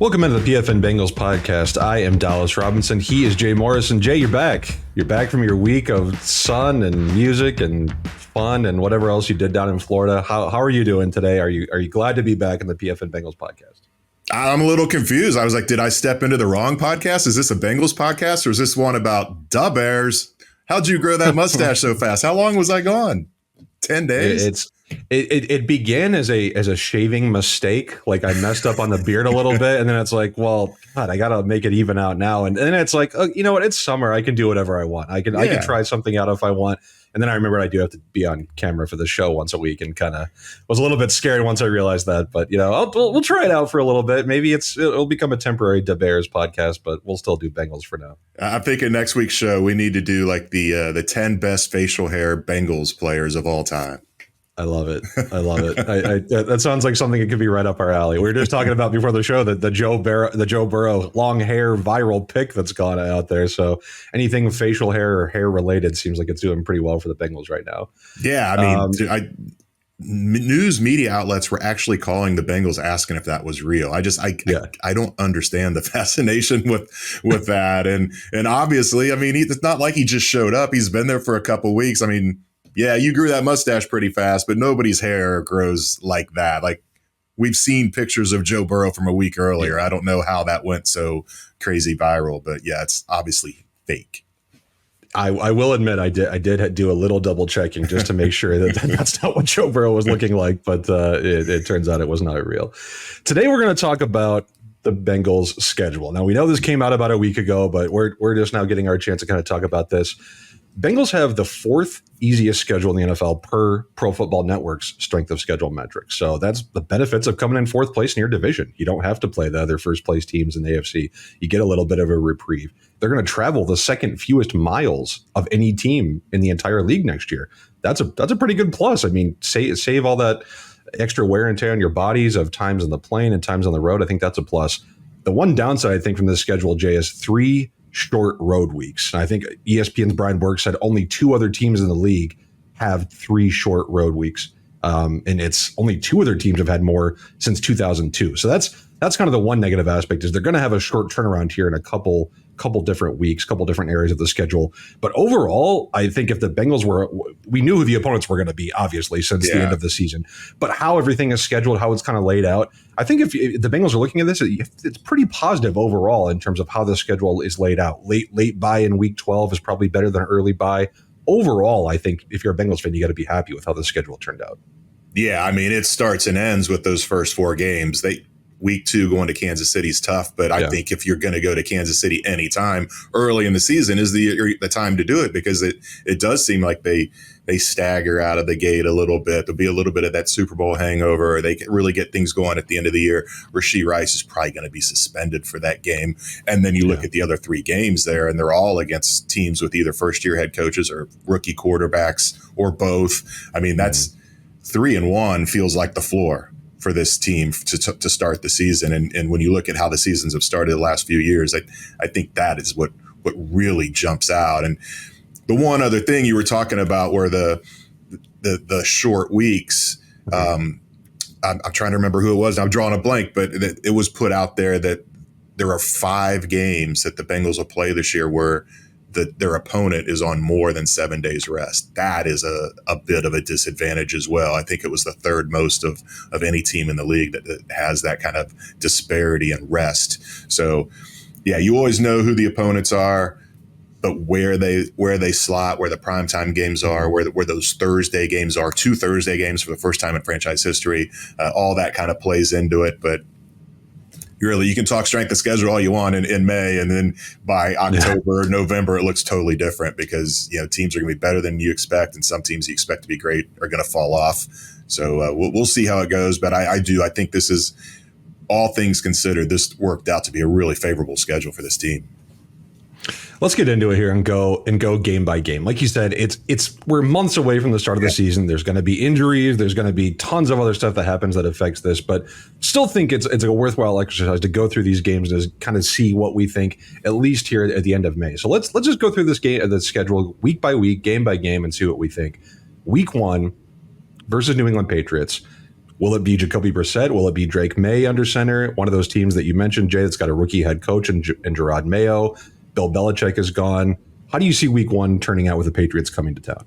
Welcome into the PFN Bengals podcast. I am Dallas Robinson. He is Jay Morrison. Jay, you're back. You're back from your week of sun and music and fun and whatever else you did down in Florida. How are you doing today? Are you glad to be back in the PFN Bengals podcast? I'm a little confused. I was like, did I step into the wrong podcast? Is this a Bengals podcast or is this one about Da Bears? How'd you grow that mustache so fast? How long was I gone? 10 days? It began as a shaving mistake. Like I messed up on the beard a little bit, and then it's like, well, God, I gotta make it even out now. And then it's like, you know what? It's summer. I can do whatever I want. I can try something out if I want. And then I remember I do have to be on camera for the show once a week, and kind of was a little bit scared once I realized that. But we'll try it out for a little bit. Maybe it'll become a temporary Da Bears podcast, but we'll still do Bengals for now. I'm thinking next week's show we need to do like the 10 best facial hair Bengals players of all time. I love it. That sounds like something that could be right up our alley. We were just talking about before the show that the Joe Burrow long hair viral pic that's gone out there. So anything facial hair or hair related seems like it's doing pretty well for the Bengals right now. Yeah, I mean, news media outlets were actually calling the Bengals asking if that was real. I don't understand the fascination with that. And obviously, I mean, it's not like he just showed up. He's been there for a couple of weeks. I mean, yeah, you grew that mustache pretty fast, but nobody's hair grows like that. Like we've seen pictures of Joe Burrow from a week earlier. I don't know how that went so crazy viral, but yeah, it's obviously fake. I will admit I did do a little double checking just to make sure that that's not what Joe Burrow was looking like, but it turns out it was not real. Today we're going to talk about the Bengals schedule. Now we know this came out about a week ago, but we're just now getting our chance to kind of talk about this. Bengals have the fourth easiest schedule in the NFL per Pro Football Network's strength of schedule metrics. So that's the benefits of coming in fourth place in your division. You don't have to play the other first place teams in the AFC. You get a little bit of a reprieve. They're going to travel the second fewest miles of any team in the entire league next year. That's a pretty good plus. I mean, save all that extra wear and tear on your bodies of times on the plane and times on the road. I think that's a plus. The one downside, I think, from this schedule, Jay, is 3 short road weeks. And I think ESPN's Brian Borg said only 2 other teams in the league have 3 short road weeks. And it's only 2 other teams have had more since 2002. So that's kind of the one negative aspect is they're going to have a short turnaround here in a couple different weeks, couple different areas of the schedule. But overall, I think if the Bengals we knew who the opponents were going to be, obviously, since the end of the season. But how everything is scheduled, how it's kind of laid out, I think if the Bengals are looking at this, it's pretty positive overall in terms of how the schedule is laid out. Late bye in week 12 is probably better than early bye. Overall, I think if you're a Bengals fan, you got to be happy with how the schedule turned out. Yeah, I mean, it starts and ends with those first 4 games. Week 2 going to Kansas City is tough, but I think if you're going to go to Kansas City anytime early in the season is the time to do it, because it does seem like they stagger out of the gate a little bit. There'll be a little bit of that Super Bowl hangover. They can really get things going at the end of the year. Rashee Rice is probably going to be suspended for that game. And then you look at the other 3 games there, and they're all against teams with either first-year head coaches or rookie quarterbacks or both. I mean, that's 3-1 feels like the floor for this team to start the season. And when you look at how the seasons have started the last few years, I think that is what really jumps out. And the one other thing you were talking about were the short weeks. I'm trying to remember who it was. I'm drawing a blank, but it was put out there that there are 5 games that the Bengals will play this year where their opponent is on more than 7 days rest. That is a bit of a disadvantage as well. I think it was the 3rd most of any team in the league that has that kind of disparity in rest. So yeah, you always know who the opponents are, but where they slot, where the primetime games are, where those Thursday games are, 2 Thursday games for the first time in franchise history, all that kind of plays into it. But you can talk strength of schedule all you want in May, and then by October, November, it looks totally different because teams are going to be better than you expect, and some teams you expect to be great are going to fall off. So we'll see how it goes. But I think this is, all things considered, this worked out to be a really favorable schedule for this team. Let's get into it here and go game by game. Like you said, we're months away from the start of the season. There's going to be injuries. There's going to be tons of other stuff that happens that affects this, but still think it's a worthwhile exercise to go through these games and kind of see what we think, at least here at the end of May. So let's just go through the schedule week by week, game by game, and see what we think. Week 1 versus New England Patriots. Will it be Jacoby Brissett? Will it be Drake May under center? One of those teams that you mentioned, Jay, that's got a rookie head coach and Gerard Mayo. Bill Belichick is gone. How do you see week one turning out with the Patriots coming to town?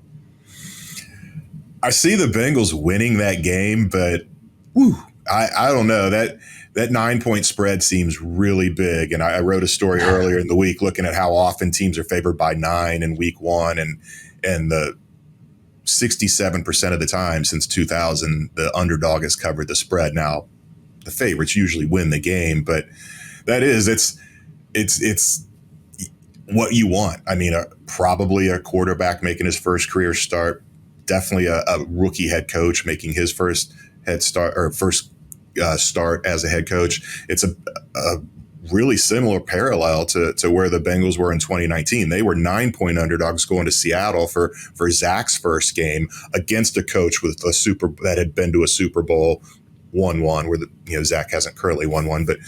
I see the Bengals winning that game, but I don't know. That 9-point spread seems really big. And I wrote a story earlier in the week looking at how often teams are favored by 9 in week one, and the 67% of the time since 2000, the underdog has covered the spread. Now, the favorites usually win the game, but it's what you want. I mean, probably a quarterback making his first career start, definitely a rookie head coach making his first start as a head coach. It's a really similar parallel to where the Bengals were in 2019. They were 9-point underdogs going to Seattle for Zach's first game against a coach with that had been to a Super Bowl, won one, where Zach hasn't currently won one, but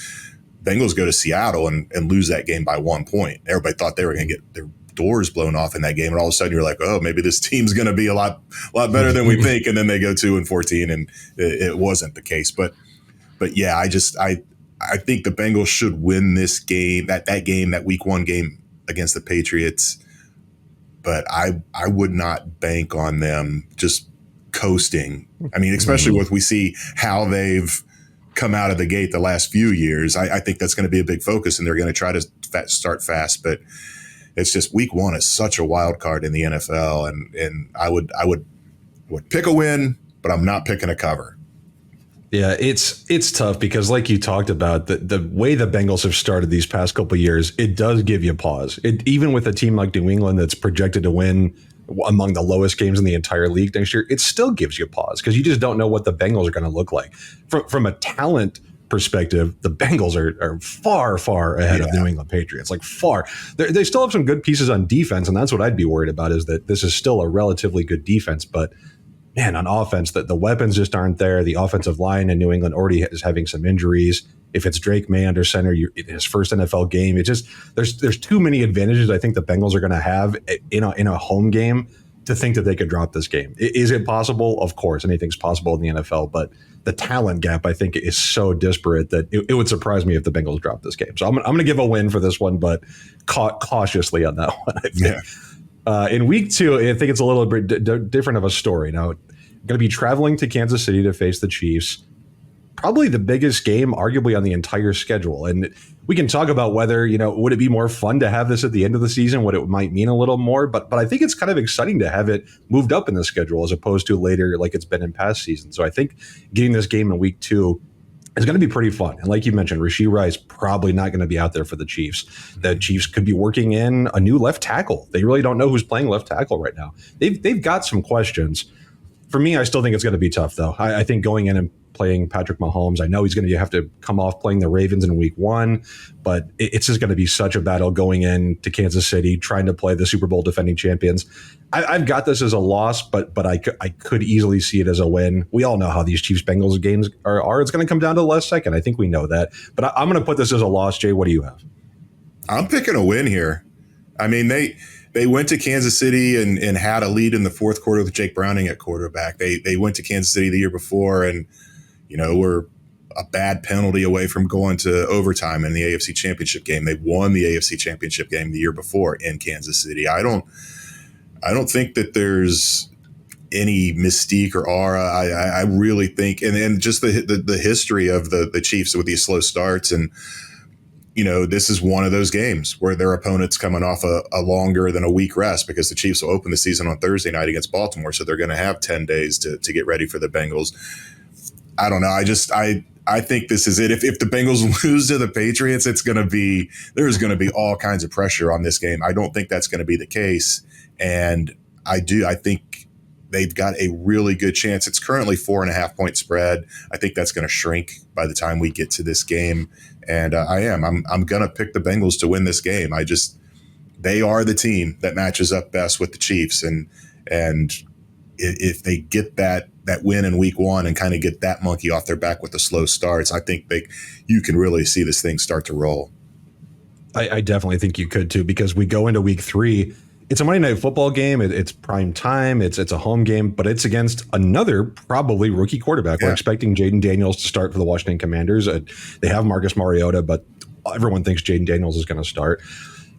Bengals go to Seattle and lose that game by 1 point. Everybody thought they were going to get their doors blown off in that game, and all of a sudden you're like, oh, maybe this team's going to be a lot better than we think, and then they go 2-14, and it wasn't the case. But yeah, I think the Bengals should win this game, that week one game against the Patriots. But I would not bank on them just coasting. I mean, especially with we see how they've come out of the gate the last few years. I think that's going to be a big focus, and they're going to try to start fast. But it's just week one is such a wild card in the NFL, and I would pick a win, but I'm not picking a cover. Yeah, it's tough because, like you talked about, the way the Bengals have started these past couple of years, it does give you pause. Even with a team like New England that's projected to win among the lowest games in the entire league next year, it still gives you pause because you just don't know what the Bengals are going to look like. From a talent perspective, the Bengals are far, far ahead of New England Patriots, like far. They still have some good pieces on defense, and that's what I'd be worried about, is that this is still a relatively good defense, but man, on offense, the weapons just aren't there. The offensive line in New England already is having some injuries. If it's Drake May under center, his first NFL game, it just there's too many advantages I think the Bengals are going to have in a home game to think that they could drop this game. Is it possible? Of course, anything's possible in the NFL, but the talent gap I think is so disparate that it would surprise me if the Bengals drop this game. So I'm going to give a win for this one, but cautiously on that one, I think. Yeah. In week two, I think it's a little bit different of a story. Now, I'm going to be traveling to Kansas City to face the Chiefs. Probably the biggest game, arguably, on the entire schedule. And we can talk about whether, would it be more fun to have this at the end of the season, what it might mean a little more. But I think it's kind of exciting to have it moved up in the schedule as opposed to later like it's been in past seasons. So I think getting this game in week two is going to be pretty fun. And like you mentioned, Rashee Rice probably not going to be out there for the Chiefs. The Chiefs could be working in a new left tackle. They really don't know who's playing left tackle right now. They've got some questions. For me, I still think it's going to be tough, though. I think going in and playing Patrick Mahomes, I know he's going to have to come off playing the Ravens in week one, but it's just going to be such a battle going in to Kansas City, trying to play the Super Bowl defending champions. I've got this as a loss, but I could easily see it as a win. We all know how these Chiefs-Bengals games are. It's going to come down to the last second. I think we know that. But I'm going to put this as a loss. Jay, what do you have? I'm picking a win here. I mean, they went to Kansas City and had a lead in the fourth quarter with Jake Browning at quarterback. They went to Kansas City the year before and, were a bad penalty away from going to overtime in the AFC Championship game. They won the AFC Championship game the year before in Kansas City. I don't think that there's any mystique or aura. I really think, and just the history of the Chiefs with these slow starts, and this is one of those games where their opponent's coming off a longer than a week rest because the Chiefs will open the season on Thursday night against Baltimore, so they're going to have 10 days to get ready for the Bengals. I don't know. I think this is it. If the Bengals lose to the Patriots, there's going to be all kinds of pressure on this game. I don't think that's going to be the case. And I think they've got a really good chance. It's currently 4.5 point spread. I think that's going to shrink by the time we get to this game. And I'm going to pick the Bengals to win this game. They are the team that matches up best with the Chiefs. And if they get that win in week one and kind of get that monkey off their back with the slow starts, I think you can really see this thing start to roll. I definitely think you could too, because we go into week three It's a Monday Night Football game. It's prime time. It's a home game, but it's against another probably rookie quarterback. Yeah. We're expecting Jaden Daniels to start for the Washington Commanders. They have Marcus Mariota, but everyone thinks Jaden Daniels is going to start.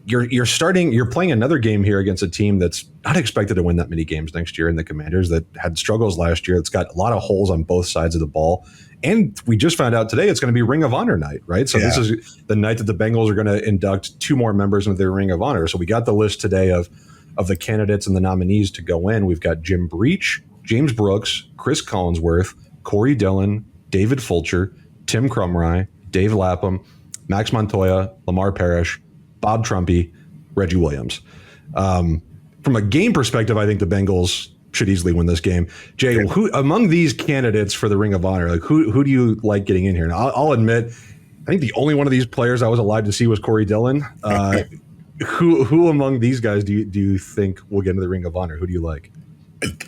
You're playing another game here against a team that's not expected to win that many games next year in the Commanders, that had struggles last year. It's got a lot of holes on both sides of the ball. And we just found out today it's going to be Ring of Honor night, right? So This is the night that the Bengals are going to induct 2 more members into their Ring of Honor. So we got the list today of the candidates and the nominees to go in. We've got Jim Breach, James Brooks, Chris Collinsworth, Corey Dillon, David Fulcher, Tim Crumry, Dave Lapham, Max Montoya, Lamar Parrish, Bob Trumpy, Reggie Williams. From a game perspective, I think the Bengals should easily win this game. Jay, who among these candidates for the Ring of Honor, like who do you like getting in here? Now, I'll admit, I think the only one of these players I was alive to see was Corey Dillon. Who among these guys do you think will get into the Ring of Honor? Who do you like?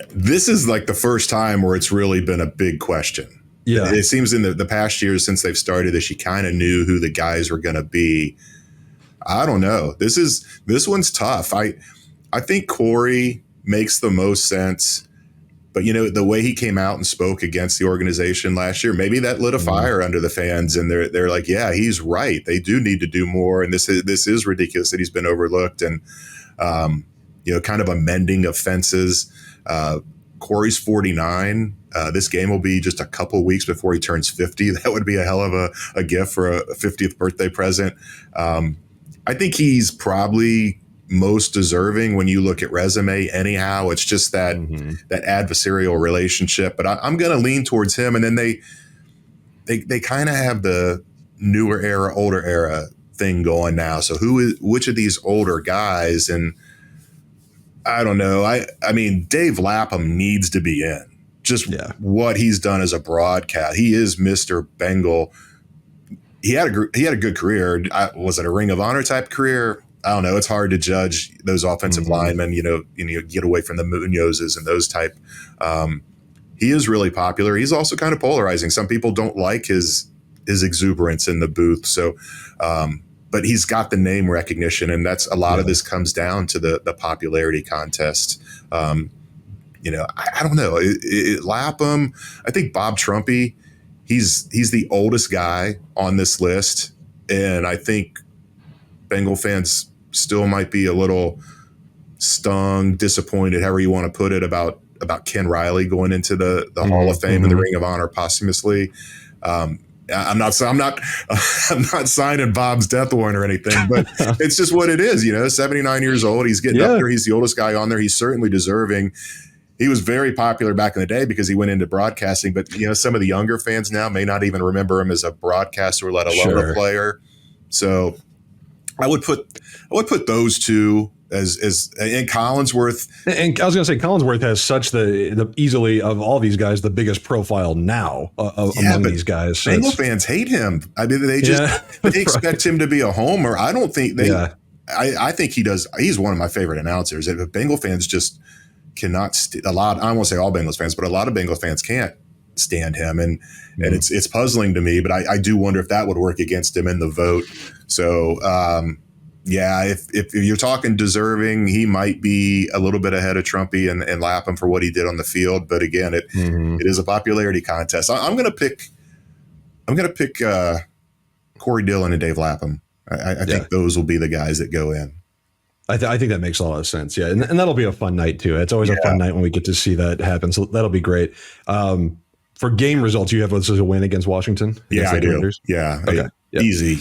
This is like the first time where it's really been a big question. Yeah, it seems in the past years since they've started this, you kind of knew who the guys were going to be. I don't know. This one's tough. I think Corey makes the most sense, but the way he came out and spoke against the organization last year, maybe that lit a fire under the fans, and they're like, yeah, he's right. They do need to do more, and this is ridiculous that he's been overlooked, and kind of amending of fences. Corey's 49. This game will be just a couple weeks before he turns 50. That would be a hell of a gift for a 50th birthday present. I think he's probably most deserving when you look at resume. Anyhow, it's just that adversarial relationship. But I'm going to lean towards him. And then they kind of have the newer era, older era thing going now. So which of these older guys? And I don't know. I mean, Dave Lapham needs to be in. Just what he's done as a broadcast. He is Mr. Bengal. He had a good career. Was it a Ring of Honor type career? I don't know. It's hard to judge those offensive linemen. Get away from the Munozes and those type. He is really popular. He's also kind of polarizing. Some people don't like his exuberance in the booth. So, but he's got the name recognition, and that's a lot of this comes down to the popularity contest. I don't know. Lapham. I think Bob Trumpy. He's the oldest guy on this list, and I think Bengal fans still might be a little stung, disappointed, however you want to put it, about Ken Riley going into the Hall of Fame and the Ring of Honor posthumously. I'm not signing Bob's death warrant or anything, but it's just what it is. 79 years old. He's getting up there. He's the oldest guy on there. He's certainly deserving. He was very popular back in the day because he went into broadcasting, but some of the younger fans now may not even remember him as a broadcaster, let alone a player. So I would put those two as and Collinsworth. And I was going to say Collinsworth has such the easily of all these guys the biggest profile now among these guys. So Bengal fans hate him. I mean, they they expect him to be a homer. I don't think they. I think he does. He's one of my favorite announcers. If Bengal fans just cannot I won't say all Bengals fans, but a lot of Bengals fans can't stand him, and it's puzzling to me. But I do wonder if that would work against him in the vote. So if you're talking deserving, he might be a little bit ahead of Trumpy and Lapham for what he did on the field. But again, it is a popularity contest. I'm gonna pick Corey Dillon and Dave Lapham. I think those will be the guys that go in. I think that makes a lot of sense. Yeah. And that'll be a fun night too. It's always a fun night when we get to see that happen. So that'll be great. For game results, you have this as a win against Washington? Yeah, I do. Yeah. Okay. Easy.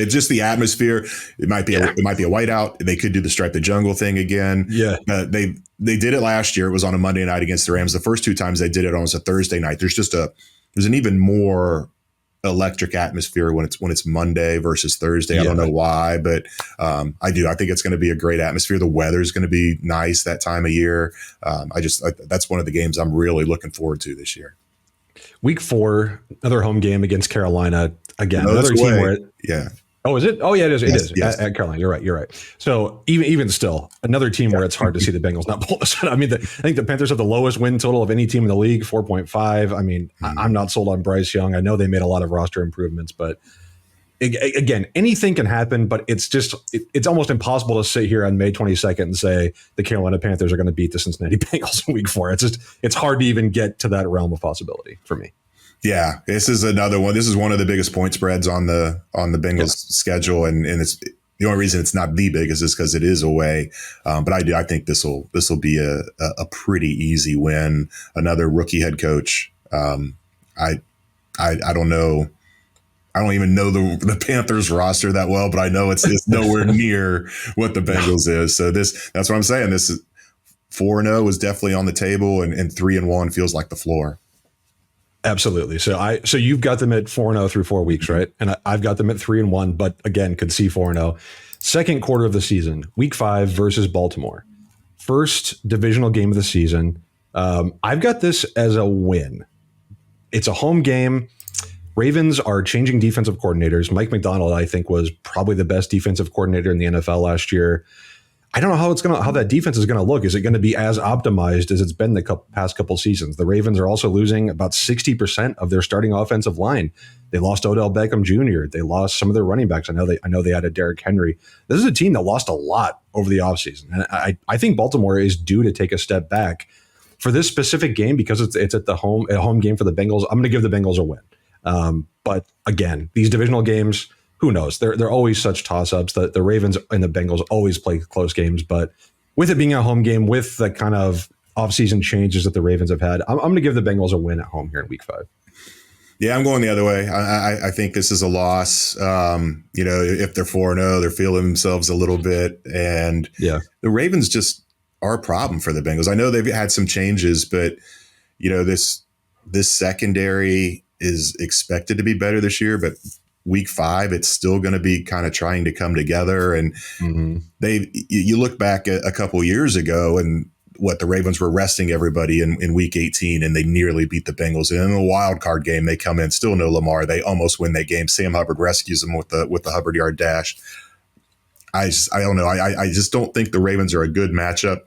Just the atmosphere. It might be a whiteout. They could do the Stripe the Jungle thing again. Yeah. They did it last year. It was on a Monday night against the Rams. The first 2 times they did it almost a Thursday night. There's an even more electric atmosphere when it's Monday versus Thursday. I don't know why, but I do. I think it's going to be a great atmosphere. The weather's going to be nice that time of year. That's one of the games I'm really looking forward to this year. Week 4, another home game against Carolina. Again, another team where Oh, is it? Oh, yeah, it is. It is at Carolina. You're right. So even still, another team where it's hard to see the Bengals not pull this out. I mean, I think the Panthers have the lowest win total of any team in the league, 4.5. I mean, I'm not sold on Bryce Young. I know they made a lot of roster improvements, but Again, anything can happen, but it's almost impossible to sit here on May 22nd and say the Carolina Panthers are going to beat the Cincinnati Bengals in week 4. It's hard to even get to that realm of possibility for me. Yeah, this is another one. This is one of the biggest point spreads on the Bengals schedule, and it's the only reason it's not the biggest is because it is away. But I think this will be a pretty easy win. Another rookie head coach. I don't know. I don't even know the Panthers roster that well, but I know it's nowhere near what the Bengals is. So that's what I'm saying. This is 4-0 is definitely on the table, and 3-1 feels like the floor. Absolutely. So you've got them at 4-0 through 4 weeks, right? And I've got them at 3-1, but again, could see 4-0. Second quarter of the season, week 5 versus Baltimore. First divisional game of the season. I've got this as a win. It's a home game. Ravens are changing defensive coordinators. Mike McDonald, I think, was probably the best defensive coordinator in the NFL last year. I don't know how that defense is going to look. Is it going to be as optimized as it's been the past couple seasons? The Ravens are also losing about 60% of their starting offensive line. They lost Odell Beckham Jr. They lost some of their running backs. I know they added Derrick Henry. This is a team that lost a lot over the offseason. And I think Baltimore is due to take a step back for this specific game because it's at a home game for the Bengals. I'm going to give the Bengals a win. But again, these divisional games, who knows? They're always such toss-ups. The Ravens and the Bengals always play close games, but with it being a home game, with the kind of offseason changes that the Ravens have had, I'm going to give the Bengals a win at home here in week 5. Yeah, I'm going the other way. I think this is a loss. If they're 4-0, they're feeling themselves a little bit, and the Ravens just are a problem for the Bengals. I know they've had some changes, but this secondary is expected to be better this year, but week 5, it's still going to be kind of trying to come together. And you look back a couple years ago and the Ravens were resting everybody in week 18 and they nearly beat the Bengals. And in a wild card game, they come in, still no Lamar. They almost win that game. Sam Hubbard rescues them with the Hubbard yard dash. I don't know. I just don't think the Ravens are a good matchup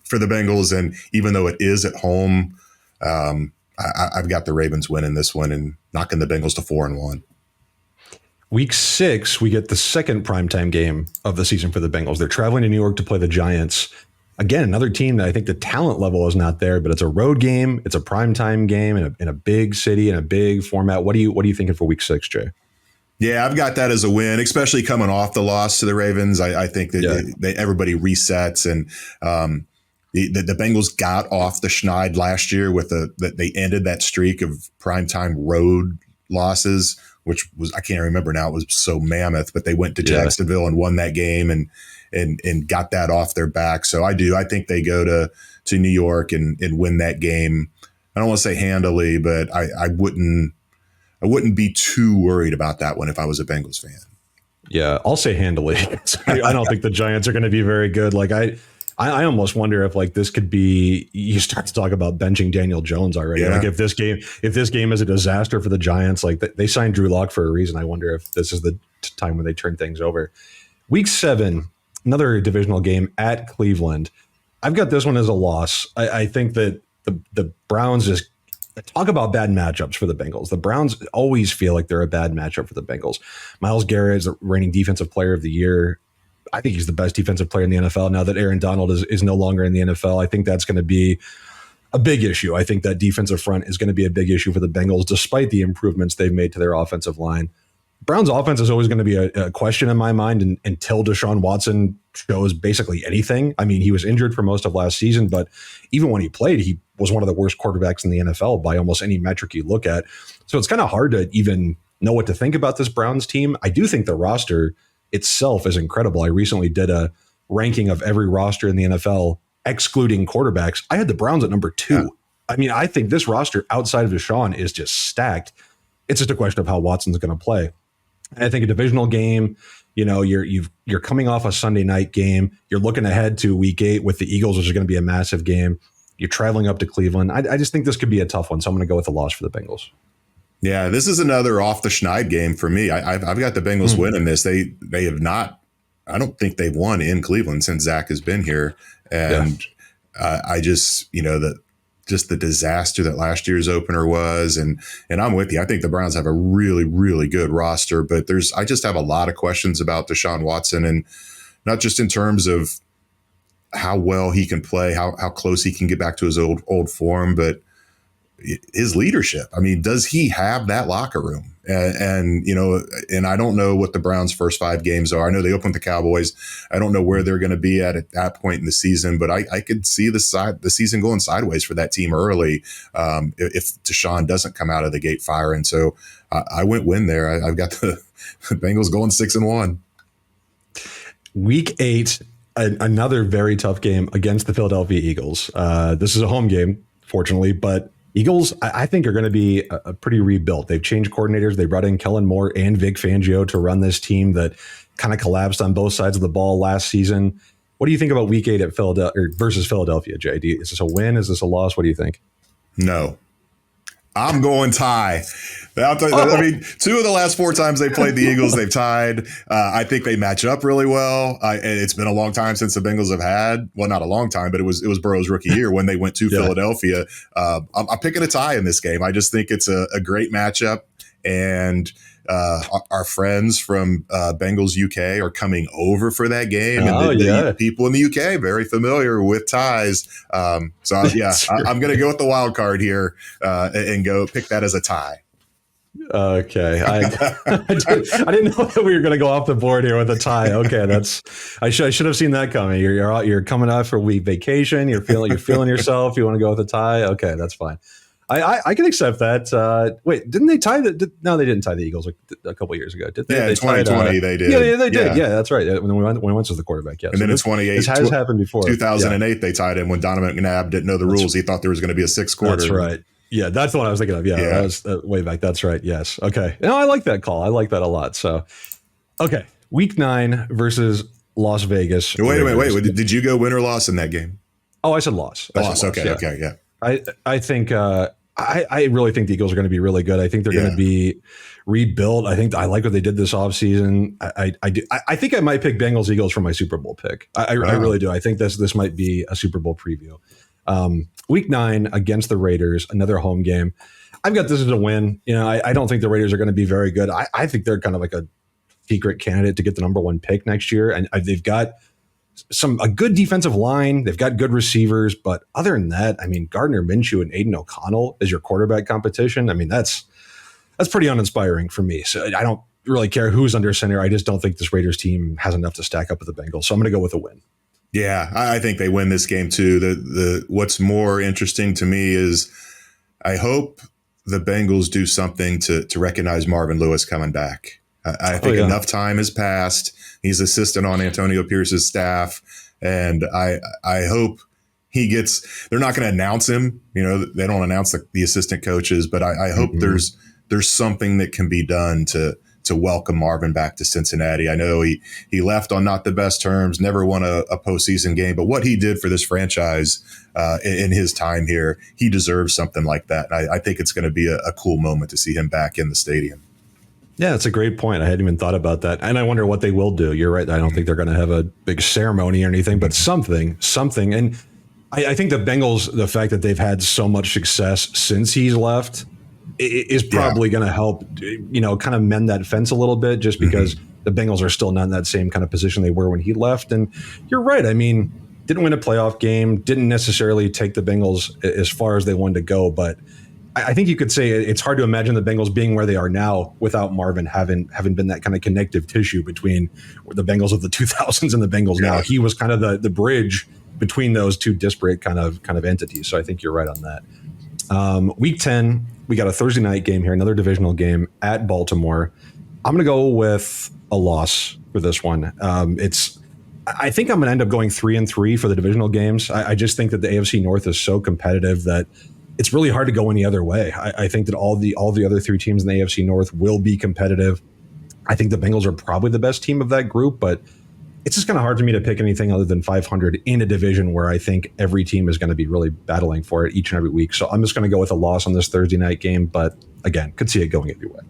for the Bengals. And even though it is at home, I've got the Ravens winning this one and knocking the Bengals to 4-1. Week 6, we get the second primetime game of the season for the Bengals. They're traveling to New York to play the Giants. Again, another team that I think the talent level is not there, but it's a road game. It's a primetime game in a big city, in a big format. What are you thinking for week 6, Jay? Yeah, I've got that as a win, especially coming off the loss to the Ravens. I think that everybody resets, and the Bengals got off the schneid last year with they ended that streak of primetime road losses, which was, I can't remember now, it was so mammoth, but they went to Jacksonville and won that game and got that off their back. So I think they go to New York and win that game. I don't want to say handily, but I wouldn't be too worried about that one if I was a Bengals fan. Yeah, I'll say handily. I don't think the Giants are going to be very good. Like I almost wonder if this could be, you start to talk about benching Daniel Jones already. Yeah. Like if this game is a disaster for the Giants, like they signed Drew Lock for a reason. I wonder if this is the time when they turn things over. Week 7, another divisional game at Cleveland. I've got this one as a loss. I think that the Browns just talk about bad matchups for the Bengals. The Browns always feel like they're a bad matchup for the Bengals. Myles Garrett is the reigning defensive player of the year. I think he's the best defensive player in the NFL now that Aaron Donald is no longer in the NFL. I think that's going to be a big issue. I think that defensive front is going to be a big issue for the Bengals, despite the improvements they've made to their offensive line. Browns offense is always going to be a question in my mind until Deshaun Watson shows basically anything. I mean, he was injured for most of last season, but even when he played, he was one of the worst quarterbacks in the NFL by almost any metric you look at. So it's kind of hard to even know what to think about this Browns team. I do think the roster itself is incredible. I recently did a ranking of every roster in the NFL, excluding quarterbacks. I had the Browns at number 2. Yeah. I mean, I think this roster outside of Deshaun is just stacked. It's just a question of how Watson's going to play. And I think a divisional game, you're coming off a Sunday night game. You're looking ahead to week 8 with the Eagles, which is going to be a massive game. You're traveling up to Cleveland. I just think this could be a tough one. So I'm going to go with a loss for the Bengals. Yeah, this is another off the schneid game for me. I've got the Bengals winning this. They have not. I don't think they've won in Cleveland since Zach has been here, and I just just the disaster that last year's opener was. And I'm with you. I think the Browns have a really, really good roster, but I just have a lot of questions about Deshaun Watson, and not just in terms of how well he can play, how close he can get back to his old form, but his leadership. I mean, does he have that locker room? And I don't know what the Browns' first 5 games are. I know they opened the Cowboys. I don't know where they're going to be at that point in the season, but I could see the season going sideways for that team early if Deshaun doesn't come out of the gate firing. So I win there. I've got the Bengals going 6-1. Week 8, another very tough game against the Philadelphia Eagles. This is a home game, fortunately, but Eagles, I think, are going to be a pretty rebuilt. They've changed coordinators. They brought in Kellen Moore and Vic Fangio to run this team that kind of collapsed on both sides of the ball last season. What do you think about Week 8 at Philadelphia versus Philadelphia, Jay? Is this a win? Is this a loss? What do you think? No. I'm going tie. I mean, 2 of the last 4 times they played the Eagles, they've tied. I think they match up really well. And it's been a long time since the Bengals have had, well, not a long time, but it was Burrow's rookie year when they went to Philadelphia. I'm picking a tie in this game. I just think it's a great matchup. And our friends from Bengals UK are coming over for that game. And the people in the UK very familiar with ties. I'm going to go with the wild card here and go pick that as a tie. Okay. I didn't know that we were going to go off the board here with a tie. Okay. I should have seen that coming. You're coming off for a week vacation. You're feeling yourself. You want to go with a tie. Okay. That's fine. I can accept that. Wait, didn't they tie no, they didn't tie the Eagles a couple years ago, did they? Yeah, in 2020 they did. Yeah, they did. Yeah, that's right. When Wentz was the quarterback, yes. And then in 2018, this has happened before. 2008, they tied him when Donovan McNabb didn't know the rules. He thought there was going to be a 6th quarter. That's right. Yeah, that's the one I was thinking of. Yeah. That was way back. That's right. Yes. Okay. No, I like that call. I like that a lot. So, okay. Week 9 versus Las Vegas. Wait. Did you go win or loss in that game? Oh, I said loss. Loss. Okay. Yeah. Okay. Yeah. I think. I really think the Eagles are going to be really good. I think they're going to be rebuilt. I like what they did this offseason. I think I might pick Bengals Eagles for my Super Bowl pick. I really do. I think this might be a Super Bowl preview. Week 9 against the Raiders, another home game. I've got this as a win. I don't think the Raiders are going to be very good. I think they're kind of like a secret candidate to get the number 1 pick next year. And they've got a good defensive line. They've got good receivers, but other than that, I mean, Gardner Minshew and Aiden O'Connell as your quarterback competition. I mean, that's pretty uninspiring for me. So I don't really care who's under center. I just don't think this Raiders team has enough to stack up with the Bengals. So I'm going to go with a win. Yeah, I think they win this game too. What's more interesting to me is I hope the Bengals do something to recognize Marvin Lewis coming back. I think enough time has passed. He's assistant on Antonio Pierce's staff, and I hope he gets. They're not going to announce him. They don't announce the assistant coaches, but I hope there's something that can be done to welcome Marvin back to Cincinnati. I know he left on not the best terms, never won a postseason game, but what he did for this franchise in his time here, he deserves something like that. I think it's going to be a cool moment to see him back in the stadium. Yeah, that's a great point. I hadn't even thought about that. And I wonder what they will do. You're right. I don't think they're going to have a big ceremony or anything, but something. And I think the Bengals, the fact that they've had so much success since he's left is probably going to help, kind of mend that fence a little bit, just because the Bengals are still not in that same kind of position they were when he left. And you're right. I mean, didn't win a playoff game, didn't necessarily take the Bengals as far as they wanted to go, but I think you could say it's hard to imagine the Bengals being where they are now without Marvin having been that kind of connective tissue between the Bengals of the 2000s and the Bengals now. He was kind of the bridge between those two disparate kind of entities. So I think you're right on that. Week 10, we got a Thursday night game here, another divisional game at Baltimore. I'm going to go with a loss for this one. I think I'm going to end up going 3-3 for the divisional games. I just think that the AFC North is so competitive that it's really hard to go any other way. I think that all the other 3 teams in the AFC North will be competitive. I think the Bengals are probably the best team of that group, but it's just kind of hard for me to pick anything other than 500 in a division where I think every team is going to be really battling for it each and every week. So I'm just going to go with a loss on this Thursday night game, but again, could see it going either way.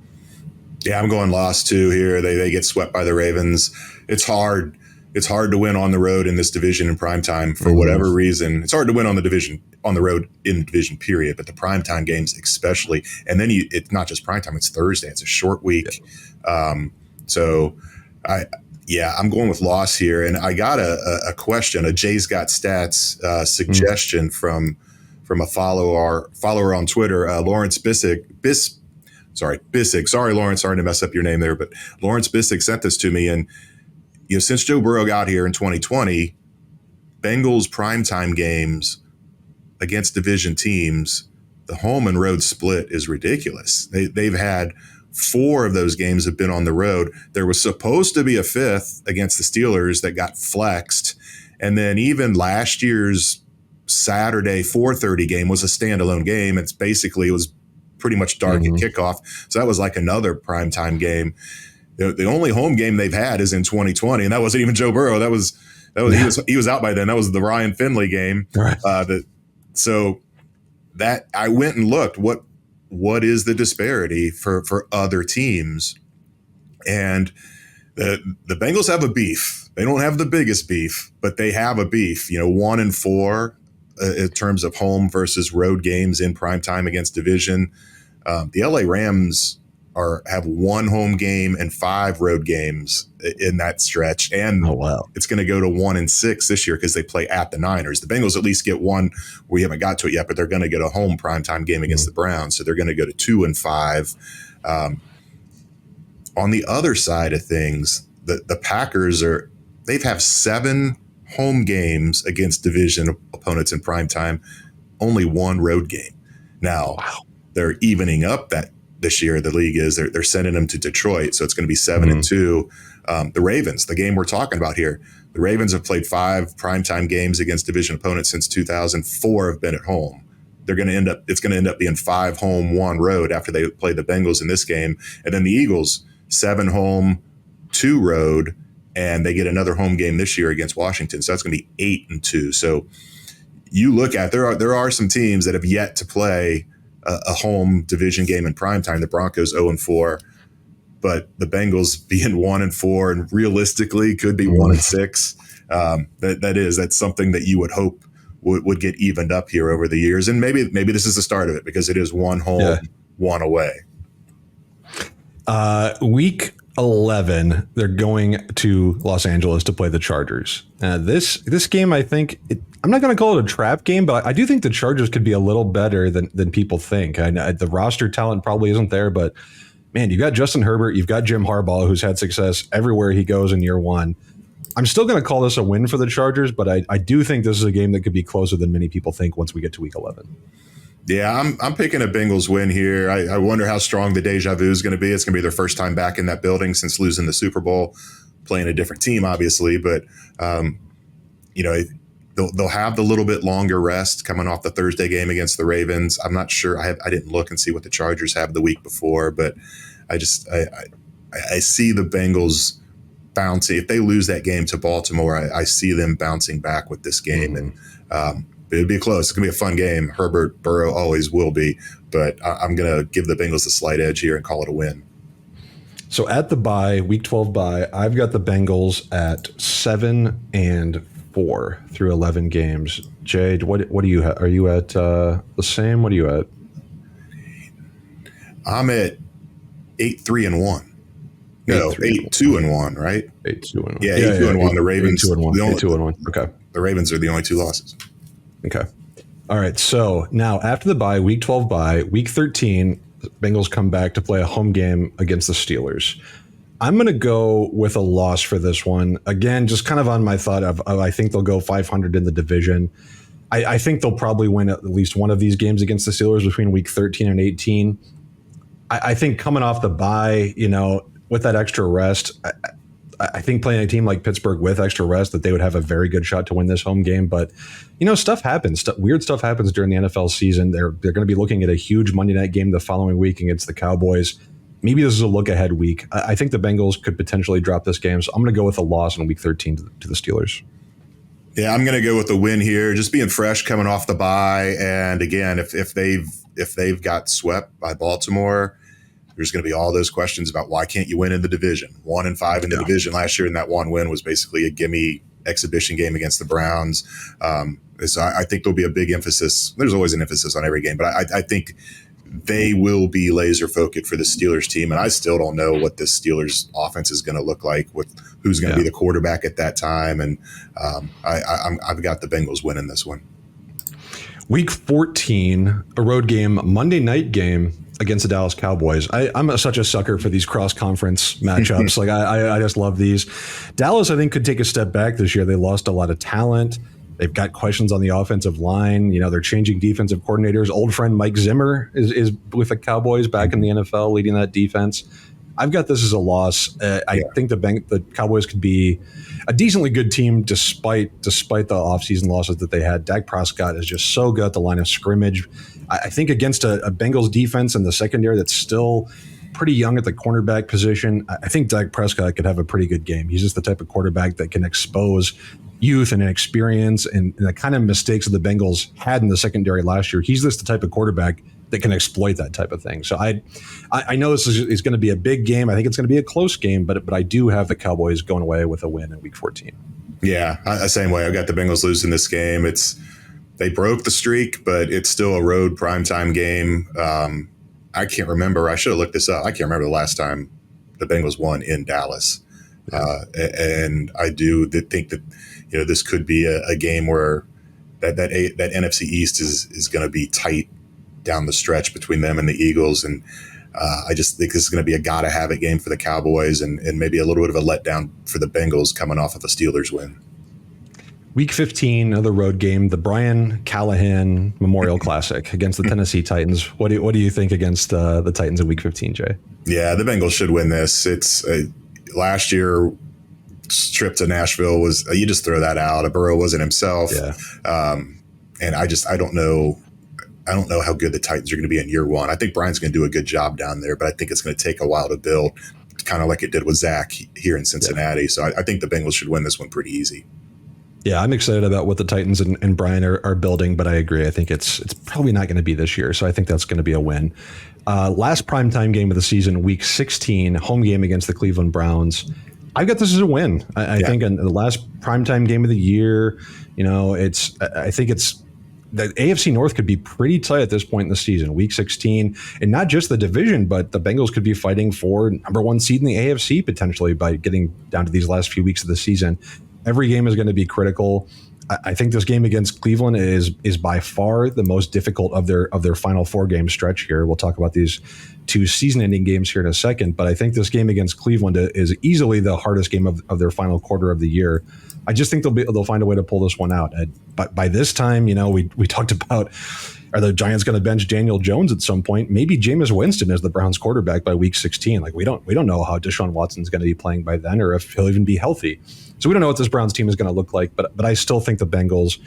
Yeah, I'm going loss too here. They get swept by the Ravens. It's hard. It's hard to win on the road in this division in primetime for whatever reason. It's hard to win on the division on the road in division period, but the primetime games especially. And then it's not just primetime, it's Thursday. It's a short week. I'm going with loss here. And I got a question, a Jay's Got Stats suggestion from a follower on Twitter, Lawrence Bissig. Sorry, Lawrence, sorry to mess up your name there, but Lawrence Bissig sent this to me. And since Joe Burrow got here in 2020, Bengals primetime games against division teams, the home and road split is ridiculous. They've had 4 of those games have been on the road. There was supposed to be a 5th against the Steelers that got flexed. And then even last year's Saturday 4:30 game was a standalone game. It was pretty much dark at kickoff. So that was like another primetime game. The only home game they've had is in 2020, and that wasn't even Joe Burrow. He was out by then. That was the Ryan Finley game. Right. So that I went and looked what is the disparity for other teams, and the Bengals have a beef. They don't have the biggest beef, but they have a beef. 1-4 in terms of home versus road games in primetime against division. The LA Rams have 1 home game and 5 road games in that stretch. And it's going to go to 1-6 this year because they play at the Niners. The Bengals at least get one. We haven't got to it yet, but they're going to get a home primetime game against the Browns. So they're going to go to 2-5. On the other side of things, the Packers they've have 7 home games against division opponents in primetime, only 1 road game. Now, they're evening up that this year. The league is they're sending them to Detroit, so it's going to be 7-2. The Ravens, the game we're talking about here, the Ravens have played 5 primetime games against division opponents since 2004. Have been at home. It's going to end up being 5 home, 1 road after they play the Bengals in this game, and then the Eagles 7 home, 2 road, and they get another home game this year against Washington. So that's going to be 8-2. So you look at there are some teams that have yet to play a home division game in primetime. The Broncos 0-4, but the Bengals being 1-4 and realistically could be 1-6. That's something that you would hope would get evened up here over the years. And maybe this is the start of it because it is 1 home, 1 away. Week 11, they're going to Los Angeles to play the Chargers. This game, I think, I'm not going to call it a trap game, but I do think the Chargers could be a little better than people think. The roster talent probably isn't there, but man, you've got Justin Herbert, you've got Jim Harbaugh, who's had success everywhere he goes in year 1. I'm still going to call this a win for the Chargers, but I do think this is a game that could be closer than many people think once we get to week 11. Yeah, I'm picking a Bengals win here. I wonder how strong the deja vu is going to be. It's going to be their first time back in that building since losing the Super Bowl, playing a different team, obviously. But, they'll have the little bit longer rest coming off the Thursday game against the Ravens. I'm not sure. I didn't look and see what the Chargers have the week before, but I see the Bengals bouncing. If they lose that game to Baltimore, I see them bouncing back with this game. And it'd be close. It's going to be a fun game. Herbert, Burrow always will be, but I'm going to give the Bengals a slight edge here and call it a win. So at the bye, week 12 bye, I've got the Bengals at 7-4 through 11 games. Jade, what do you have? Are you at the same? What are you at? I'm at 8-3-1. No, 8-2-1, right? 8-2-1. Yeah, 8-2-1. The Ravens 8-2-1. Okay. The Ravens are the only 2 losses. Okay. All right. So now after the bye, week 12 bye, week 13, Bengals come back to play a home game against the Steelers. I'm going to go with a loss for this one. Again, just kind of on my thought of I think they'll go 500 in the division. I think they'll probably win at least one of these games against the Steelers between week 13 and 18. I think coming off the bye, with that extra rest, I think playing a team like Pittsburgh with extra rest, that they would have a very good shot to win this home game. But, stuff happens. Weird stuff happens during the NFL season. They're going to be looking at a huge Monday night game the following week against the Cowboys. Maybe this is a look-ahead week. I think the Bengals could potentially drop this game, so I'm going to go with a loss in week 13 to the Steelers. Yeah, I'm going to go with the win here, just being fresh coming off the bye. And again, if they've got swept by Baltimore, there's going to be all those questions about why can't you win in the division? 1-5 in the division last year, and that one win was basically a gimme exhibition game against the Browns. So I think there'll be a big emphasis. There's always an emphasis on every game, but I think they will be laser focused for the Steelers team. And I still don't know what the Steelers offense is going to look like, with who's going to be the quarterback at that time. And I've got the Bengals winning this one. Week 14, a road game, Monday night game against the Dallas Cowboys. I'm such a sucker for these cross-conference matchups. Like I just love these. Dallas, I think, could take a step back this year. They lost a lot of talent. They've got questions on the offensive line. You know, they're changing defensive coordinators. Old friend Mike Zimmer is with the Cowboys back in the NFL, leading that defense. I've got this as a loss. I think the Cowboys could be a decently good team despite the offseason losses that they had. Dak Prescott is just so good at the line of scrimmage. I think against a Bengals defense in the secondary that's still pretty young at the cornerback position, I think Dak Prescott could have a pretty good game. He's just the type of quarterback that can expose youth and inexperience and the kind of mistakes that the Bengals had in the secondary last year. He's just the type of quarterback that can exploit that type of thing. So I know this is going to be a big game. I think it's going to be a close game, but I do have the Cowboys going away with a win in Week 14. Yeah, same way. I've got the Bengals losing this game. They broke the streak, but it's still a road primetime game. I can't remember. I should have looked this up. I can't remember the last time the Bengals won in Dallas. And I do think that this could be a game where that NFC East is going to be tight down the stretch between them and the Eagles. And I just think this is going to be a gotta-have-it game for the Cowboys and maybe a little bit of a letdown for the Bengals coming off of a Steelers win. Week 15, another road game, the Brian Callahan Memorial Classic against the Tennessee Titans. What do you think against the Titans in Week 15, Jay? Yeah, the Bengals should win this. It's last year trip to Nashville was you just throw that out. Burrow wasn't himself, and I don't know. I don't know how good the Titans are going to be in year one. I think Brian's going to do a good job down there, but I think it's going to take a while to build, kind of like it did with Zach here in Cincinnati. So I think the Bengals should win this one pretty easy. Yeah, I'm excited about what the Titans and Brian are building, but I agree. I think it's probably not going to be this year, so I think that's going to be a win. Last primetime game of the season, Week 16, home game against the Cleveland Browns. I've got this as a win. I think in the last primetime game of the year, I think it's the AFC North could be pretty tight at this point in the season, Week 16, and not just the division, but the Bengals could be fighting for number one seed in the AFC potentially by getting down to these last few weeks of the season. Every game is going to be critical. I think this game against Cleveland is by far the most difficult of their final 4-game stretch here. We'll talk about these 2 season-ending games here in a second, but I think this game against Cleveland is easily the hardest game of their final quarter of the year. I just think they'll find a way to pull this one out. But by this time, we talked about, are the Giants going to bench Daniel Jones at some point? Maybe Jameis Winston is the Browns quarterback by Week 16. Like we don't know how Deshaun Watson's going to be playing by then, or if he'll even be healthy. So we don't know what this Browns team is going to look like. But I still think the Bengals,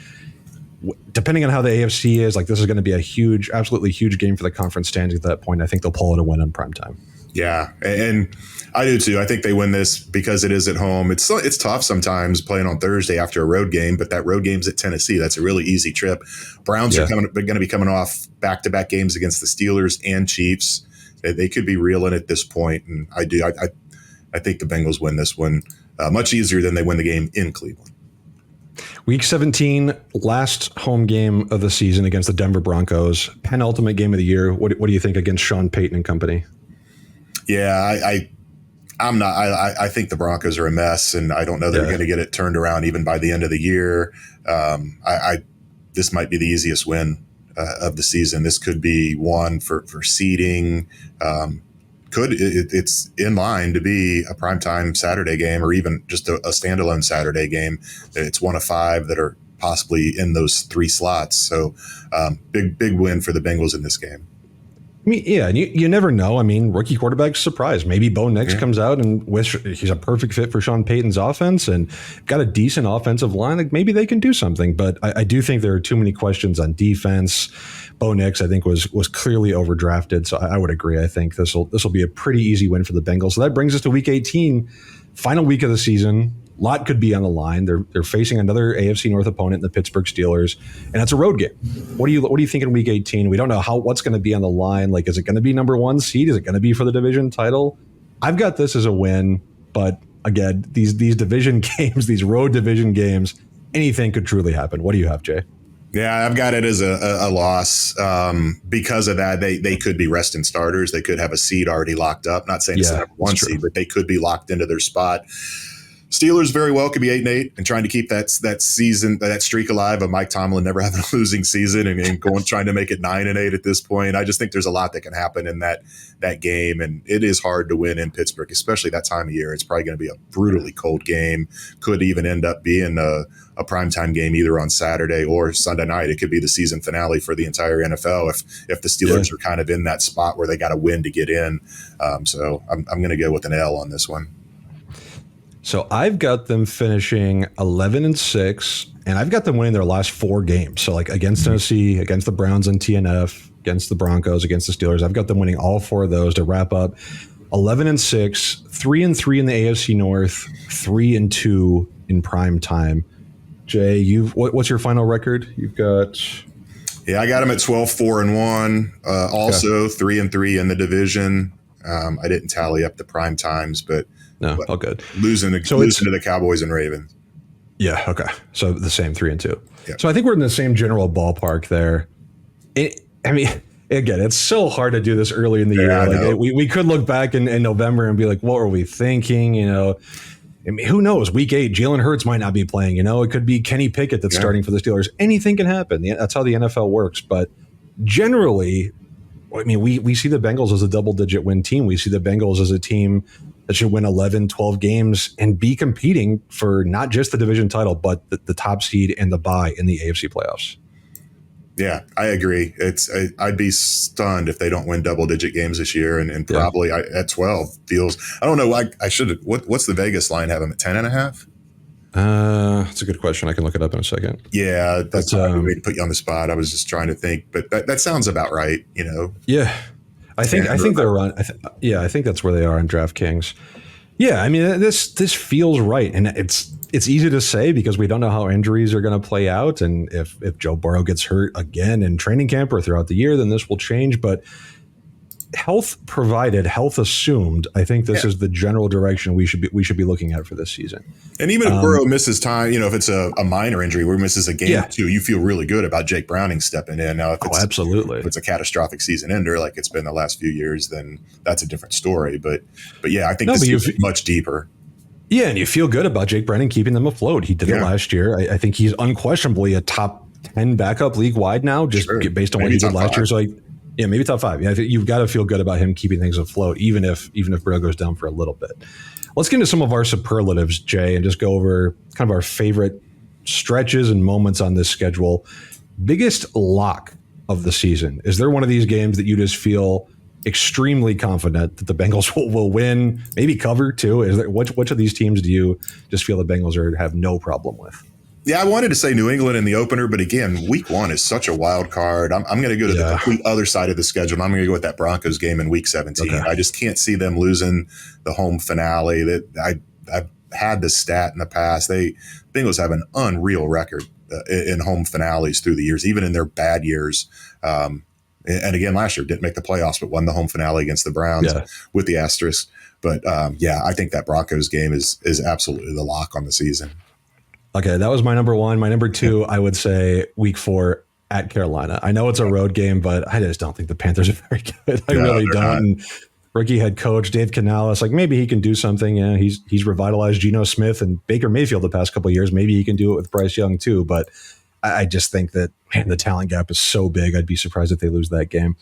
depending on how the AFC is, like this is going to be a huge, absolutely huge game for the conference standings at that point. I think they'll pull it a win in primetime. Yeah, and I do too. I think they win this because it is at home. It's tough sometimes playing on Thursday after a road game, but that road game's at Tennessee. That's a really easy trip. Browns are going to be coming off back-to-back games against the Steelers and Chiefs. They could be reeling at this point, and I think the Bengals win this one much easier than they win the game in Cleveland. Week 17, last home game of the season against the Denver Broncos, penultimate game of the year. What do you think against Sean Payton and company? Yeah, I'm not. I think the Broncos are a mess, and I don't know they're going to get it turned around even by the end of the year. This might be the easiest win of the season. This could be one for seeding. It's in line to be a primetime Saturday game, or even just a standalone Saturday game. It's one of 5 that are possibly in those 3 slots. So big win for the Bengals in this game. I mean, yeah, and you never know. I mean, rookie quarterback surprise. Maybe Bo Nix comes out and he's a perfect fit for Sean Payton's offense and got a decent offensive line. Like maybe they can do something, but I do think there are too many questions on defense. Bo Nix, I think, was clearly overdrafted, so I would agree. I think this will be a pretty easy win for the Bengals. So that brings us to Week 18, final week of the season. A lot could be on the line. They're facing another AFC North opponent in the Pittsburgh Steelers, and it's a road game. What do you think in Week 18? We don't know what's going to be on the line. Like, is it going to be number 1 seed? Is it going to be for the division title? I've got this as a win, but again, these division games, these road division games, anything could truly happen. What do you have, Jay? Yeah, I've got it as a loss because of that. They could be resting starters. They could have a seed already locked up. Not saying it's the Yeah, number one seed, but they could be locked into their spot. Steelers very well could be 8-8 and trying to keep that season, that streak alive of Mike Tomlin never having a losing season and trying to make it 9-8 at this point. I just think there's a lot that can happen in that game, and it is hard to win in Pittsburgh, especially that time of year. It's probably going to be a brutally cold game. Could even end up being a primetime game either on Saturday or Sunday night. It could be the season finale for the entire NFL if the Steelers are kind of in that spot where they got to win to get in. So I'm going to go with an L on this one. So I've got them finishing 11-6, and I've got them winning their last 4 games. So like against Tennessee, against the Browns and TNF, against the Broncos, against the Steelers, I've got them winning all 4 of those to wrap up 11-6, 3-3 in the AFC North, 3-2 in prime time. Jay, what's your final record? You've got. Yeah, I got them at 12-4-1. Also 3-3 in the division. I didn't tally up the prime times, but. No, all good. Losing to the Cowboys and Ravens. Yeah, okay. So the same 3-2. Yeah. So I think we're in the same general ballpark there. I mean, again, it's so hard to do this early in the year. Like we could look back in November and be like, what were we thinking? You know, I mean, who knows? Week 8, Jalen Hurts might not be playing. You know, it could be Kenny Pickett that's starting for the Steelers. Anything can happen. That's how the NFL works. But generally, I mean, we see the Bengals as a double-digit win team. We see the Bengals as a team that should win 11, 12 games and be competing for not just the division title, but the top seed and the bye in the AFC playoffs. Yeah, I agree. I'd be stunned if they don't win double-digit games this year, and probably at 12 feels. I don't know. I should. What's the Vegas line have them at 10.5? That's a good question. I can look it up in a second. Yeah, that's a way to put you on the spot. I was just trying to think, but that sounds about right. You know. Yeah. I think they're on. I think that's where they are in DraftKings. Yeah, I mean this feels right, and it's easy to say because we don't know how injuries are going to play out, and if Joe Burrow gets hurt again in training camp or throughout the year, then this will change. But health provided, health assumed, I think this is the general direction we should be looking at for this season. And even if Burrow misses time, you know, if it's a minor injury where he misses a game or two, you feel really good about Jake Browning stepping in. Now, if absolutely. If it's a catastrophic season ender like it's been the last few years, then that's a different story. But yeah, I think this is much deeper. Yeah, and you feel good about Jake Browning keeping them afloat. He did it last year. I think he's unquestionably a top 10 backup league wide now, just based on what he did last year. So yeah, maybe top 5. Yeah, I think you've got to feel good about him keeping things afloat, even if Burrow goes down for a little bit. Let's get into some of our superlatives, Jay, and just go over kind of our favorite stretches and moments on this schedule. Biggest lock of the season. Is there one of these games that you just feel extremely confident that the Bengals will win, maybe cover too? Is there which of these teams do you just feel the Bengals have no problem with? Yeah, I wanted to say New England in the opener, but again, week 1 is such a wild card. I'm going to go to the complete other side of the schedule. I'm going to go with that Broncos game in week 17. Okay. I just can't see them losing the home finale. That I've had this stat in the past. Bengals have an unreal record in home finales through the years, even in their bad years. And again, last year didn't make the playoffs, but won the home finale against the Browns with the asterisk. But I think that Broncos game is absolutely the lock on the season. Okay, that was my number 1. My number 2, I would say week 4 at Carolina. I know it's a road game, but I just don't think the Panthers are very good. I really don't. And rookie head coach Dave Canales, like maybe he can do something. Yeah, he's revitalized Geno Smith and Baker Mayfield the past couple of years. Maybe he can do it with Bryce Young too. But I just think that the talent gap is so big. I'd be surprised if they lose that game.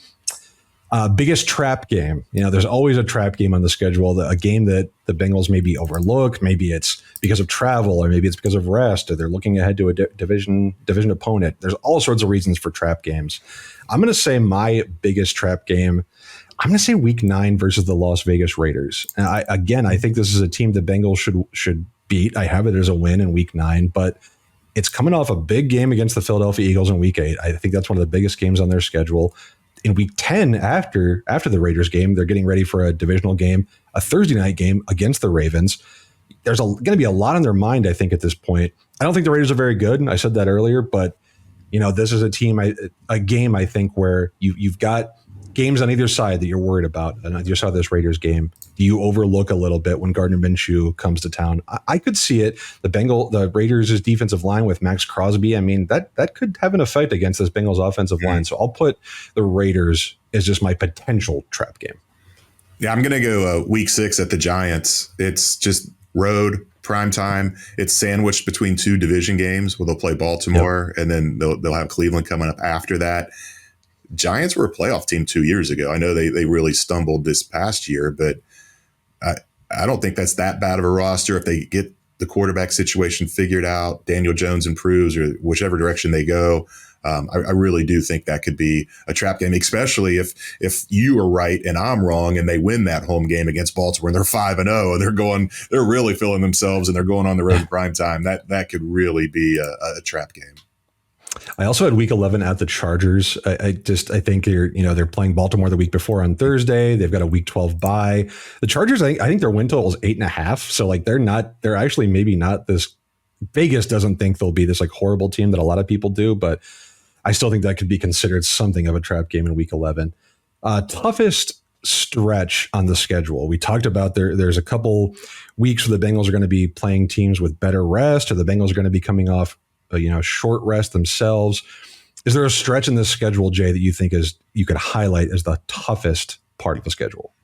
Biggest trap game. You know, there's always a trap game on the schedule, a game that the Bengals maybe overlook. Maybe it's because of travel, or maybe it's because of rest, or they're looking ahead to a division opponent. There's all sorts of reasons for trap games. I'm going to say my biggest trap game, I'm going to say week 9 versus the Las Vegas Raiders. And I think this is a team the Bengals should beat. I have it as a win in week 9, but it's coming off a big game against the Philadelphia Eagles in week 8. I think that's one of the biggest games on their schedule. In week 10, after the Raiders game, they're getting ready for a divisional game, a Thursday night game against the Ravens. There's going to be a lot on their mind, I think, at this point. I don't think the Raiders are very good. I said that earlier, but you know, this is a game I think where you've got games on either side that you're worried about? And you saw this Raiders game. Do you overlook a little bit when Gardner Minshew comes to town? I could see it. The Raiders' defensive line with Max Crosby. I mean, that could have an effect against this Bengals offensive line. So I'll put the Raiders as just my potential trap game. Yeah, I'm going to go week 6 at the Giants. It's just road prime time. It's sandwiched between 2 division games where they'll play Baltimore and then they'll have Cleveland coming up after that. Giants were a playoff team 2 years ago. I know they really stumbled this past year, but I don't think that's that bad of a roster if they get the quarterback situation figured out, Daniel Jones improves, or whichever direction they go. I really do think that could be a trap game, especially if you are right and I'm wrong and they win that home game against Baltimore and they're 5-0 and they're really feeling themselves and they're going on the road in prime time. That could really be a trap game. I also had week 11 at the Chargers. I think they're playing Baltimore the week before on Thursday. They've got a week 12 bye. The Chargers, I think their win total is 8.5. So like they're actually maybe not this. Vegas doesn't think they'll be this like horrible team that a lot of people do, but I still think that could be considered something of a trap game in week 11. Toughest stretch on the schedule. We talked about there's a couple weeks where the Bengals are going to be playing teams with better rest, or the Bengals are going to be coming off short rest themselves. Is there a stretch in this schedule, Jay, that you think you could highlight as the toughest part of the schedule?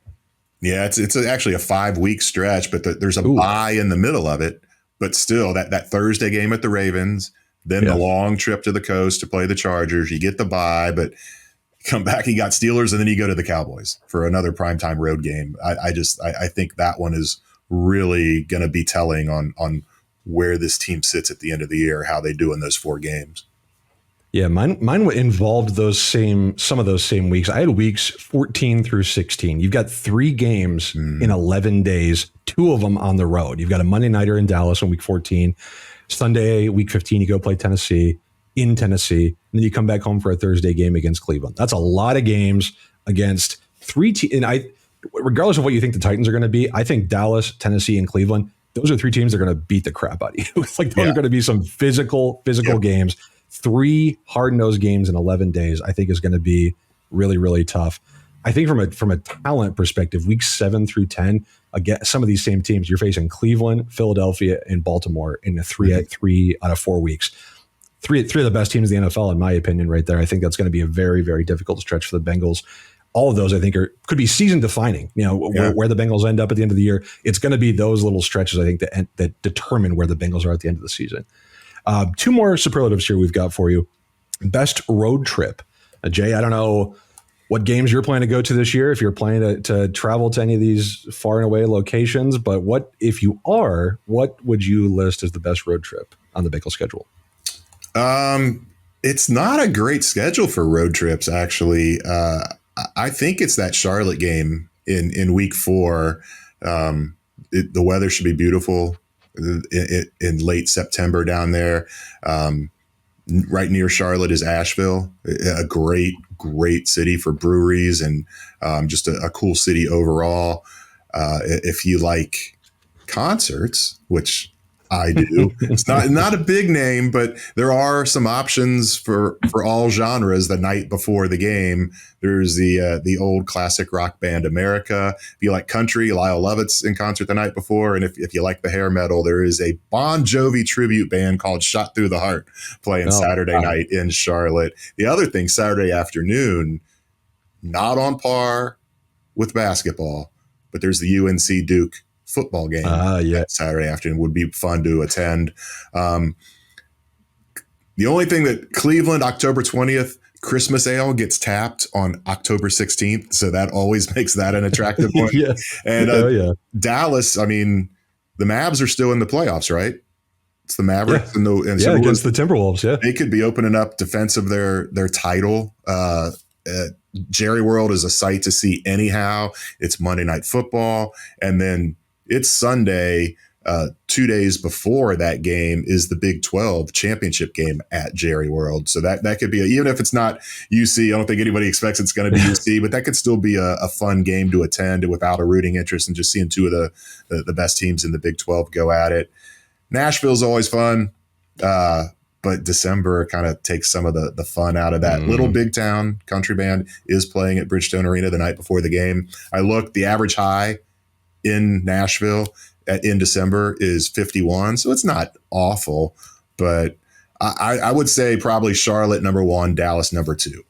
Yeah, it's actually a 5-week stretch, but there's a bye in the middle of it. But still, that Thursday game at the Ravens, then the long trip to the coast to play the Chargers. You get the bye, but come back, you got Steelers, and then you go to the Cowboys for another primetime road game. I think that one is really going to be telling on where this team sits at the end of the year, how they do in those 4 games. Yeah, mine involved some of those same weeks. I had weeks 14 through 16. You've got 3 games in 11 days, 2 of them on the road. You've got a Monday nighter in Dallas on week 14. Sunday, week 15, you go play Tennessee in Tennessee. And then you come back home for a Thursday game against Cleveland. That's a lot of games against 3 teams. And regardless of what you think the Titans are going to be, I think Dallas, Tennessee, and Cleveland, those are 3 teams that are going to beat the crap out of you. Like those are going to be some physical games. 3 hard-nosed games in 11 days, I think, is going to be really, really tough. I think from a talent perspective, weeks 7 through 10, again, some of these same teams, you're facing Cleveland, Philadelphia, and Baltimore in a 3 out of 4 weeks. Three of the best teams in the NFL, in my opinion, right there. I think that's going to be a very, very difficult stretch for the Bengals. All of those, I think, could be season defining. Where the Bengals end up at the end of the year. It's going to be those little stretches, I think, that determine where the Bengals are at the end of the season. 2 more superlatives here we've got for you. Best road trip. Jay, I don't know what games you're planning to go to this year, if you're planning to travel to any of these far and away locations, but if you are, what would you list as the best road trip on the Bengals schedule? It's not a great schedule for road trips, actually. I think it's that Charlotte game in week 4. The weather should be beautiful in late September down there. Right near Charlotte is Asheville, a great city for breweries and just a cool city overall. If you like concerts, which I do, it's not a big name, but there are some options for all genres the night before the game. There's the old classic rock band America. If you like country, Lyle Lovett's in concert the night before. And if you like the hair metal, there is a Bon Jovi tribute band called Shot Through the Heart playing Saturday night in Charlotte. The other thing, Saturday afternoon, not on par with basketball, but there's the UNC Duke football game Saturday afternoon. Would be fun to attend. The only thing that Cleveland, October 20th, Christmas ale gets tapped on October 16th. So that always makes that an attractive one. And Dallas, I mean, the Mavs are still in the playoffs, right? It's the Mavericks and against the Timberwolves. Yeah, they could be opening up defense of their title. Jerry World is a sight to see anyhow. It's Monday Night Football. And then it's Sunday, 2 days before that game is the Big 12 championship game at Jerry World. So that could be, even if it's not UC, I don't think anybody expects it's going to be UC, but that could still be a fun game to attend without a rooting interest and just seeing 2 of the best teams in the Big 12 go at it. Nashville's always fun. but December kind of takes some of the fun out of that. Little Big Town country band is playing at Bridgestone Arena the night before the game. I looked, the average high in Nashville in December is 51. So it's not awful, but I would say probably Charlotte number 1, Dallas number 2.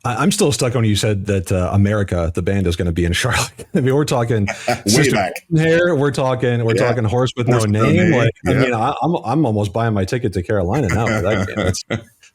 I'm still stuck on you said that America, the band, is going to be in Charlotte. I mean, we're talking way back here. We're talking horse with no name. Like, I mean, I'm almost buying my ticket to Carolina now for that game. That's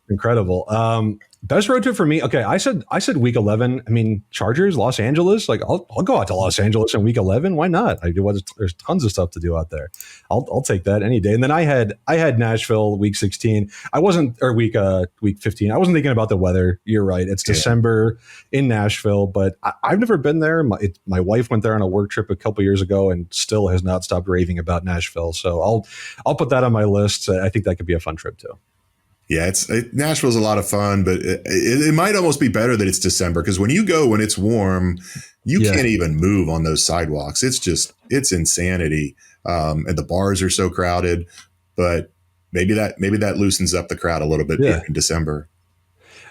incredible. Best road trip for me. Okay, I said week 11. I mean, Chargers, Los Angeles. Like, I'll go out to Los Angeles in week 11. Why not? There's tons of stuff to do out there. I'll take that any day. And then I had Nashville week 16. I wasn't, or week 15. I wasn't thinking about the weather. You're right. It's December in Nashville, but I've never been there. My wife went there on a work trip a couple years ago and still has not stopped raving about Nashville. So I'll put that on my list. I think that could be a fun trip too. Yeah, Nashville's a lot of fun, but it might almost be better that it's December, because when you go when it's warm, you can't even move on those sidewalks. It's insanity, and the bars are so crowded. But maybe that loosens up the crowd a little bit in December.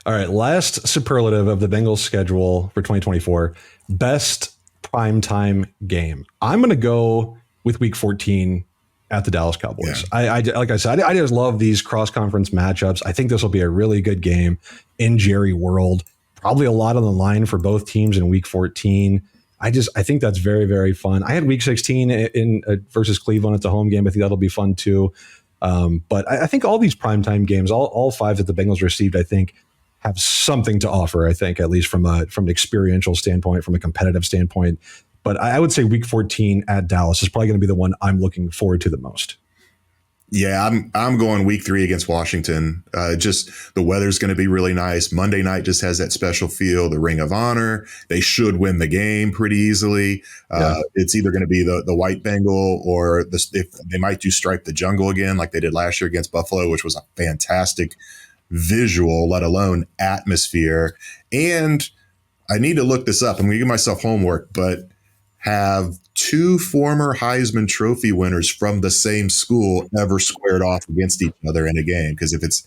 All right, last superlative of the Bengals schedule for 2024: best primetime game. I'm going to go with Week 14. At the Dallas Cowboys. Yeah. I like I said, I just love these cross-conference matchups. I think this will be a really good game in Jerry World. Probably a lot on the line for both teams in Week 14. I think that's very, very fun. I had Week 16 in versus Cleveland. It's a home game. I think that'll be fun too. But I think all these primetime games, all 5 that the Bengals received, I think have something to offer. I think at least from an experiential standpoint, from a competitive standpoint. But I would say Week 14 at Dallas is probably going to be the one I'm looking forward to the most. Yeah, I'm going Week 3 against Washington. Just the weather's going to be really nice. Monday night just has that special feel, the Ring of Honor. They should win the game pretty easily. It's either going to be the White Bengal or if they might do Stripe the Jungle again, like they did last year against Buffalo, which was a fantastic visual, let alone atmosphere. And I need to look this up. I'm going to give myself homework, but have 2 former Heisman Trophy winners from the same school ever squared off against each other in a game? Because if it's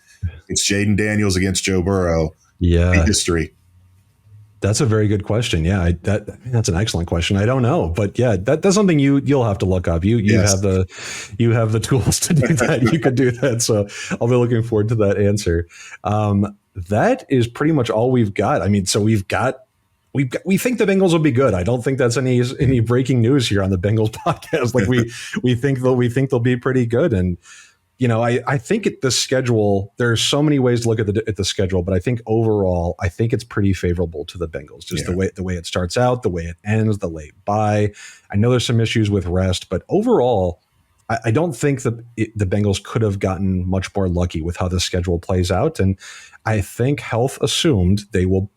Jaden Daniels against Joe Burrow, history. That's a very good question. Yeah, that's an excellent question. I don't know, but yeah, that's something you'll have to look up. You have the tools to do that. You could do that. So I'll be looking forward to that answer. That is pretty much all we've got. I mean, so we think the Bengals will be good. I don't think that's any breaking news here on the Bengals podcast. Like we think they'll be pretty good. And I think the schedule. There's so many ways to look at the schedule, but I think overall, I think it's pretty favorable to the Bengals. Just the way it starts out, the way it ends, the late bye. I know there's some issues with rest, but overall, I don't think that the Bengals could have gotten much more lucky with how the schedule plays out. And I think health assumed they will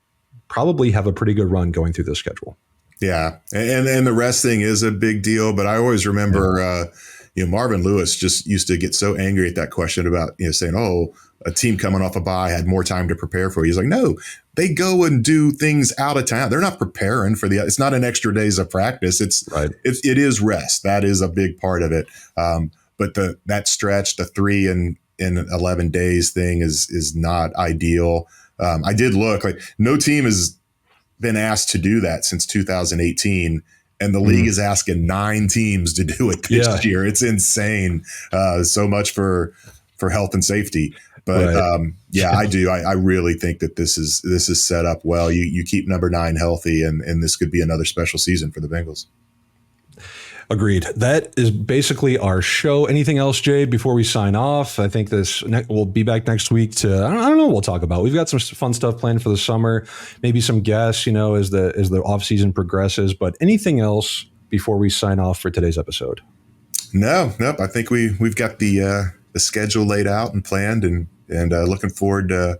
probably have a pretty good run going through the schedule. Yeah. And the rest thing is a big deal, but I always remember, Marvin Lewis just used to get so angry at that question about, saying, oh, a team coming off a bye had more time to prepare for you. He's like, no, they go and do things out of town. They're not preparing for it's not an extra days of practice. It is rest. That is a big part of it. But that stretch, the 3 in 11 days thing is not ideal. I did look, like no team has been asked to do that since 2018, and the league is asking 9 teams to do it this year. It's insane. So much for health and safety. But I do. I really think that this is set up well. You keep number 9 healthy, and this could be another special season for the Bengals. Agreed. That is basically our show. Anything else, Jay, before we sign off? I think we'll be back next week to, I don't know what we'll talk about. We've got some fun stuff planned for the summer, maybe some guests, as the off season progresses, but anything else before we sign off for today's episode? Nope. I think we've got the schedule laid out and planned, and looking forward to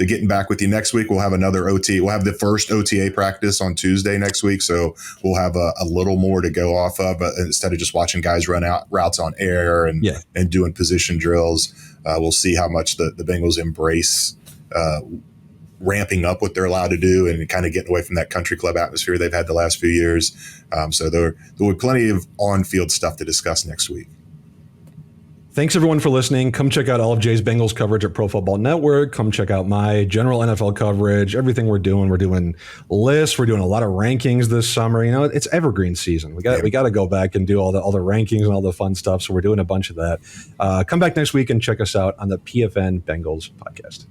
getting back with you next week. We'll have another OTA. We'll have the first OTA practice on Tuesday next week. So we'll have a little more to go off of instead of just watching guys run out routes on air and doing position drills. We'll see how much the Bengals embrace ramping up what they're allowed to do and kind of getting away from that country club atmosphere they've had the last few years. So there will be plenty of on-field stuff to discuss next week. Thanks everyone for listening. Come check out all of Jay's Bengals coverage at Pro Football Network. Come check out my general NFL coverage, everything we're doing. We're doing lists. We're doing a lot of rankings this summer. You know, it's evergreen season. We got to go back and do all the rankings and all the fun stuff. So we're doing a bunch of that. Come back next week and check us out on the PFN Bengals podcast.